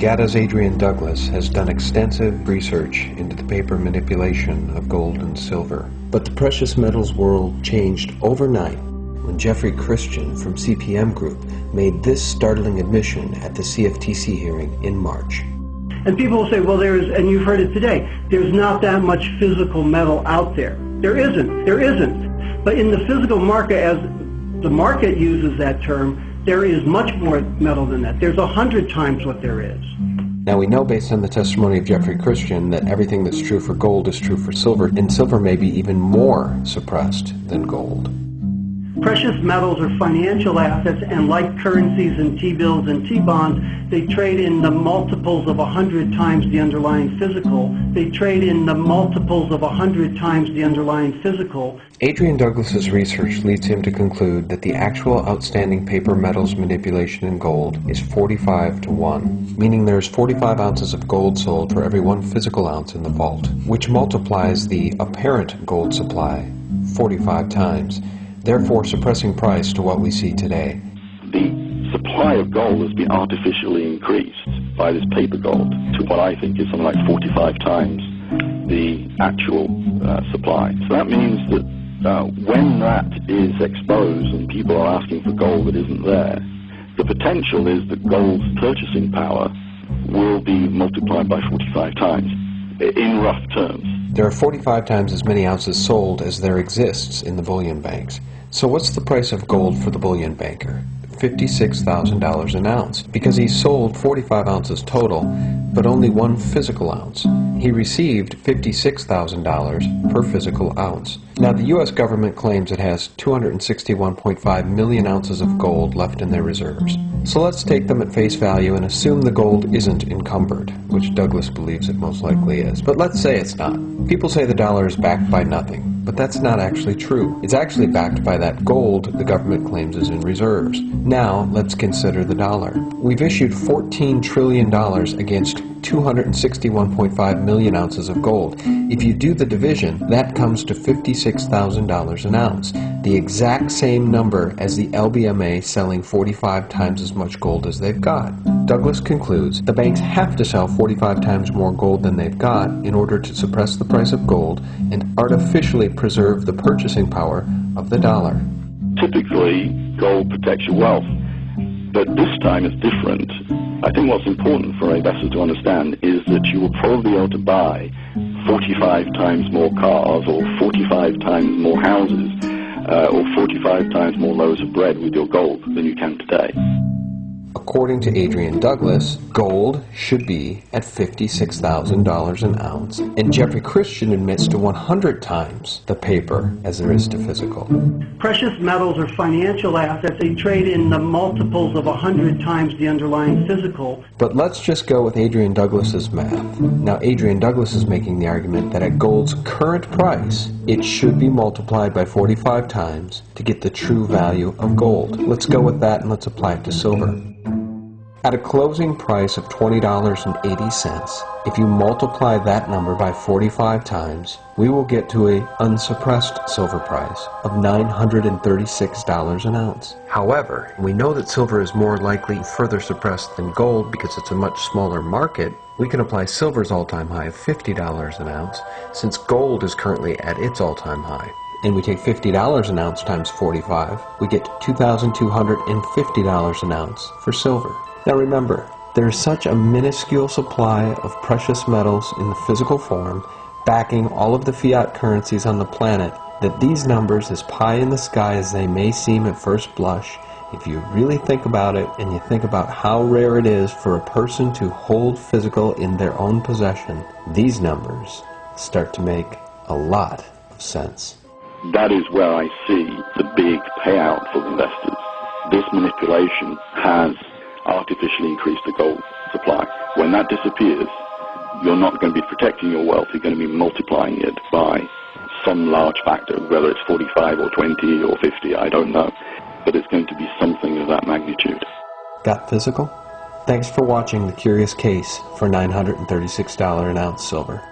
GATA's Adrian Douglas has done extensive research into the paper manipulation of gold and silver. But the precious metals world changed overnight when Jeffrey Christian from CPM Group made this startling admission at the CFTC hearing in March. And people will say, well, and you've heard it today, there's not that much physical metal out there. There isn't. But in the physical market, as the market uses that term, there is much more metal than that. There's 100 times what there is. Now we know based on the testimony of Jeffrey Christian that everything that's true for gold is true for silver, and silver may be even more suppressed than gold. Precious metals are financial assets, and like currencies and T-bills and T-bonds, they trade in the multiples of 100 times the underlying physical. They trade in the multiples of 100 times the underlying physical. Adrian Douglas's research leads him to conclude that the actual outstanding paper metals manipulation in gold is 45 to 1, meaning there's 45 ounces of gold sold for every 1 physical ounce in the vault, which multiplies the apparent gold supply 45 times. Therefore suppressing price to what we see today. The supply of gold has been artificially increased by this paper gold to what I think is something like 45 times the actual supply. So that means that when that is exposed and people are asking for gold that isn't there, the potential is that gold's purchasing power will be multiplied by 45 times, in rough terms. There are 45 times as many ounces sold as there exists in the bullion banks. So what's the price of gold for the bullion banker? $56,000 an ounce, because he sold 45 ounces total, but only 1 physical ounce. He received $56,000 per physical ounce. Now the U.S. government claims it has 261.5 million ounces of gold left in their reserves. So let's take them at face value and assume the gold isn't encumbered, which Douglas believes it most likely is. But let's say it's not. People say the dollar is backed by nothing, but that's not actually true. It's actually backed by that gold the government claims is in reserves. Now let's consider the dollar. We've issued $14 trillion against 261.5 million ounces of gold. If you do the division, that comes to $56,000 an ounce, the exact same number as the LBMA selling 45 times as much gold as they've got. Douglas concludes the banks have to sell 45 times more gold than they've got in order to suppress the price of gold and artificially preserve the purchasing power of the dollar. Typically, gold protects your wealth, but this time it's different. I think what's important for investors to understand is that you will probably be able to buy 45 times more cars, or 45 times more houses, or 45 times more loaves of bread with your gold than you can today. According to Adrian Douglas, gold should be at $56,000 an ounce, and Jeffrey Christian admits to 100 times the paper as there is to physical. Precious metals are financial assets. They trade in the multiples of 100 times the underlying physical. But let's just go with Adrian Douglas's math. Now, Adrian Douglas is making the argument that at gold's current price, it should be multiplied by 45 times to get the true value of gold. Let's go with that and let's apply it to silver. At a closing price of $20.80, if you multiply that number by 45 times, we will get to an unsuppressed silver price of $936 an ounce. However, we know that silver is more likely further suppressed than gold because it's a much smaller market. We can apply silver's all-time high of $50 an ounce, since gold is currently at its all-time high. And we take $50 an ounce times 45, we get $2,250 an ounce for silver. Now remember, there is such a minuscule supply of precious metals in the physical form, backing all of the fiat currencies on the planet, that these numbers, as pie in the sky as they may seem at first blush, if you really think about it and you think about how rare it is for a person to hold physical in their own possession, these numbers start to make a lot of sense. That is where I see the big payout for investors. This manipulation has artificially increased the gold supply. When that disappears, you're not going to be protecting your wealth, you're going to be multiplying it by some large factor, whether it's 45 or 20 or 50, I don't know. But it's going to be something of that magnitude. Got physical? Thanks for watching The Curious Case for $936 an ounce silver.